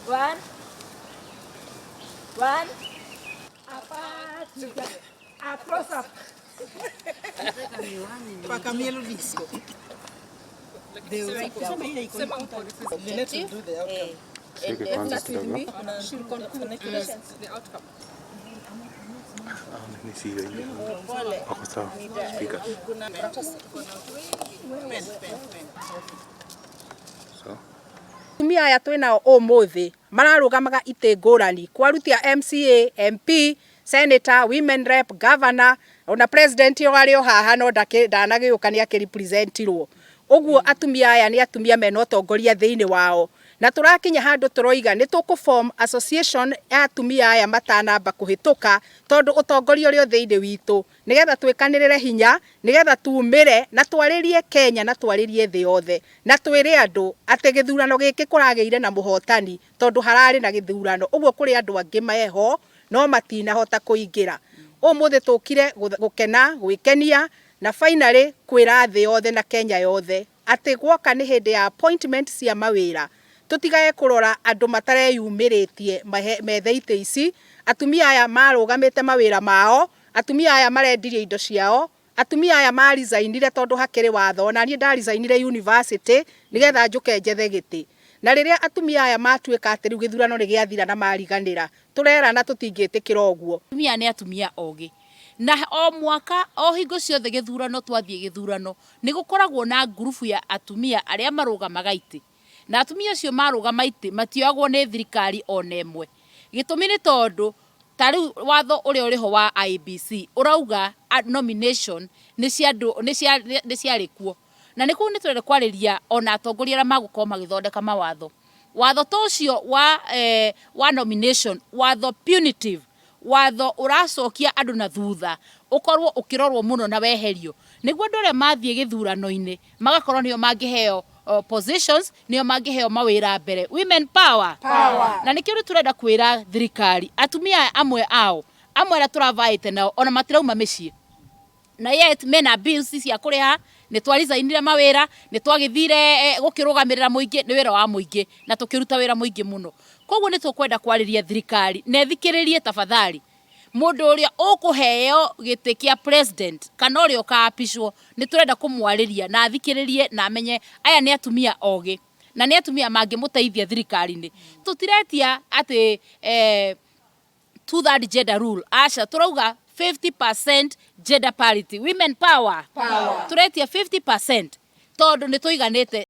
One. A close up. Paka mielo disco. They will let to do the outcome. She'll connect the outcome. Ako sawa. Speaker. So. Atumia aya twina umuthi mararugamaga ite ngurani kwarutia MCA, MP, Senator, Women Rep, Governor, ona President yogario haha no ndanagiukania akirepresentirwo. Uguo atumia aya ni atumia mena utongoria thiini wao. Na turakinya handu turoiga ni tukuform association ya atumia aya matanamba kuhetuka tondu utongoria uri thiini witu nigetha twikanirire hinya nigetha tuumire na twaririe Kenya na twaririe thi yothe na twire andu ati githurano giki kurageire na muhotani tondu harari na githurano uguo kuri andu angi meho no matina hota kuingira. Umuthi tukire gukena gwikenia na finally kwira thi yothe na Kenya yothe ati gwoka ni hindi ya appointment cia mawira. Tutigaye kurora andu matareyumiritie metheite ici. Atumia aya marugamite mawira mao, atumia aya marendirie indo ciao, atumia aya maresignire tondu hakiri watho na nie ndaresignire university nigetha njuke njethe giti. Na riria atumia aya matuika ati riu githurano ni giathira na mariganira turera na tutingitikira uguo. Atumia ni atumia ogi na o mwaka o hingo ciothe githurano twathie githurano ni gukoragwo na grupu ya atumia aria marugamaga iti na atumia acio marugama iti matioagwo ni thirikari ona emwe. Gitumi ni tondu tari watho uria uriho wa IBC urauga nomination ni ciarikuo na niku ni turende kwariria ona atongoria aria magukorwo magithondeka mawatho. Watho ta ucio wa nomination watho punitive, watho uracokia andu na thutha ukorwo ukirorwo muno na weherio niguo andu aria mathie githurano-ini magakorwo nio mangiheo positions nio mangiheo mawira mbere. Women power. Na nikio ri turenda kwira thirikari atumia amwe ao amwe aria turavaite nao ona matirauma micii na yet mena bills cia kuriha ni twarizainire mawira ni twagithire gukirugamirira muingi ni wira wa muingi na tukiruta wira muingi muno. Koguo ni tukwenda kwariria thirikari na thikiririe tafadhali mundu uria ukuheo giti kia president kana uria ukaapishwo ni turenda kumwariria na thikiririe na amenye aya ni atumia ogi na ni atumia mangimuteithia thirikari-ini. Tutiretia ati 2/3 gender rule acha turauga 50% gender parity. Women power. Turetia 50% tondu ni tuiganite